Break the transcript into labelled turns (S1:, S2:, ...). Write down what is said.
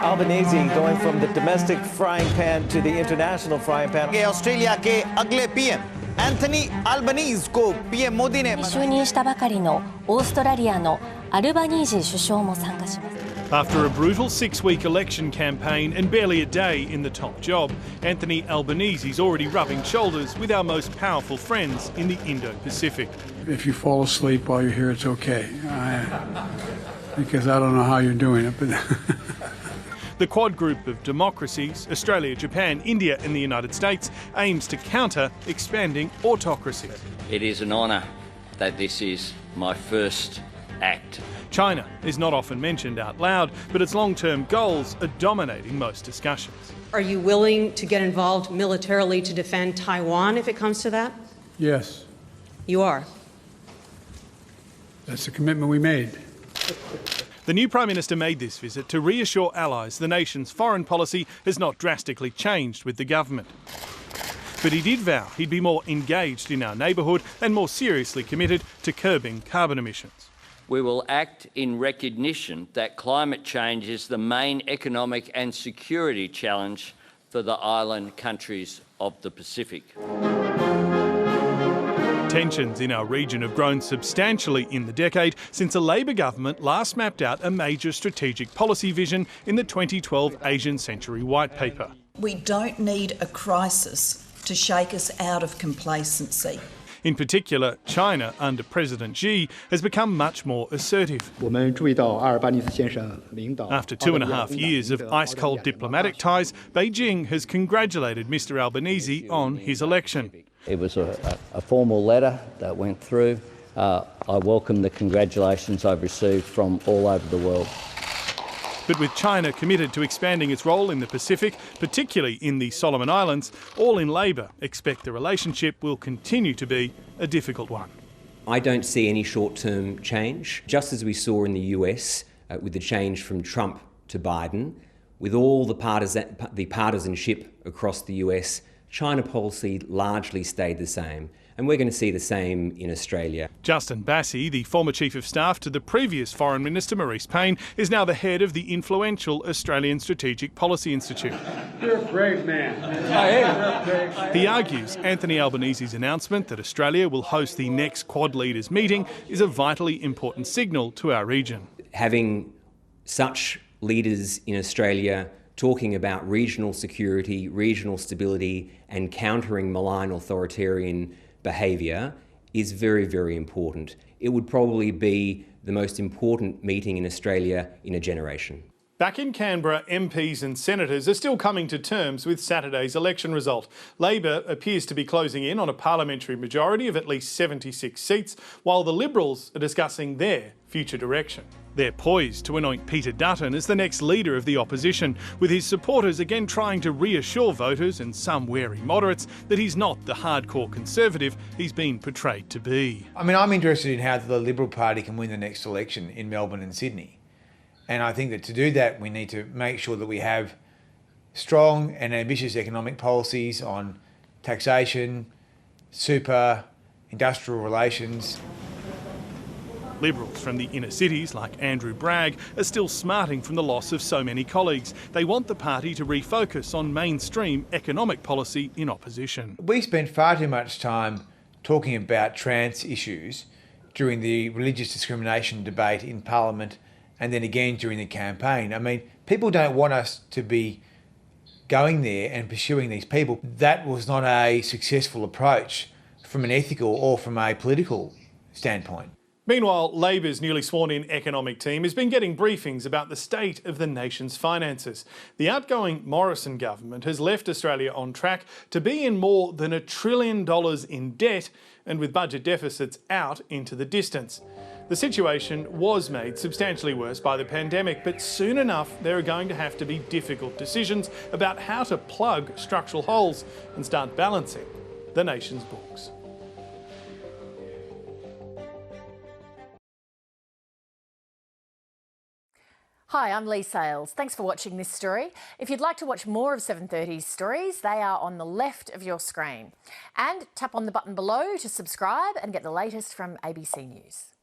S1: Albanese going from the domestic frying pan to the international frying pan.
S2: Australia के अगले PM Anthony Albanese को PM Modi ने
S3: 就任したばかりのオーストラリアのアルバニージ首相も参加します。
S4: After a brutal 6-week election campaign and barely a day in the top job, Anthony Albanese is already rubbing shoulders with our most powerful friends in the Indo-Pacific.
S5: If you fall asleep while you're here, it's okay. Because I don't know how you're doing it, but...
S4: The Quad Group of democracies, Australia, Japan, India and the United States, aims to counter expanding autocracy.
S6: It is an honour that this is my first act.
S4: China is not often mentioned out loud, but its long-term goals are dominating most discussions.
S7: Are you willing to get involved militarily to defend Taiwan if it comes to that?
S5: Yes.
S7: You are?
S5: That's the commitment we made.
S4: The new Prime Minister made this visit to reassure allies the nation's foreign policy has not drastically changed with the government. But he did vow he'd be more engaged in our neighbourhood and more seriously committed to curbing carbon emissions.
S6: We will act in recognition that climate change is the main economic and security challenge for the island countries of the Pacific.
S4: Tensions in our region have grown substantially in the decade since a Labor government last mapped out a major strategic policy vision in the 2012 Asian Century White Paper.
S8: We don't need a crisis to shake us out of complacency.
S4: In particular, China, under President Xi, has become much more assertive. After 2.5 years of ice-cold diplomatic ties, Beijing has congratulated Mr Albanese on his election.
S9: It was a formal letter that went through. I welcome the congratulations I've received from all over the world.
S4: But with China committed to expanding its role in the Pacific, particularly in the Solomon Islands, all in Labor expect the relationship will continue to be a difficult one.
S10: I don't see any short-term change. Just as we saw in the US with the change from Trump to Biden, with all the partisanship across the US, China policy largely stayed the same. And we're going to see the same in Australia.
S4: Justin Bassey, the former Chief of Staff to the previous Foreign Minister Maurice Payne, is now the head of the influential Australian Strategic Policy Institute.
S5: You're a brave man. I am.
S4: He argues Anthony Albanese's announcement that Australia will host the next Quad leaders meeting is a vitally important signal to our region.
S10: Having such leaders in Australia talking about regional security, regional stability and countering malign authoritarian behaviour is very, very important. It would probably be the most important meeting in Australia in a generation.
S4: Back in Canberra, MPs and senators are still coming to terms with Saturday's election result. Labor appears to be closing in on a parliamentary majority of at least 76 seats, while the Liberals are discussing their future direction. They're poised to anoint Peter Dutton as the next leader of the opposition, with his supporters again trying to reassure voters and some wary moderates that he's not the hardcore conservative he's been portrayed to be.
S11: I mean, I'm interested in how the Liberal Party can win the next election in Melbourne and Sydney. And I think that to do that, we need to make sure that we have strong and ambitious economic policies on taxation, super, industrial relations.
S4: Liberals from the inner cities, like Andrew Bragg, are still smarting from the loss of so many colleagues. They want the party to refocus on mainstream economic policy in opposition.
S11: We spent far too much time talking about trans issues during the religious discrimination debate in Parliament and then again during the campaign. I mean, people don't want us to be going there and pursuing these people. That was not a successful approach from an ethical or from a political standpoint.
S4: Meanwhile, Labor's newly sworn-in economic team has been getting briefings about the state of the nation's finances. The outgoing Morrison government has left Australia on track to be in more than $1 trillion in debt and with budget deficits out into the distance. The situation was made substantially worse by the pandemic, but soon enough there are going to have to be difficult decisions about how to plug structural holes and start balancing the nation's books.
S12: Hi, I'm Lee Sales. Thanks for watching this story. If you'd like to watch more of 7:30's stories, they are on the left of your screen. And tap on the button below to subscribe and get the latest from ABC News.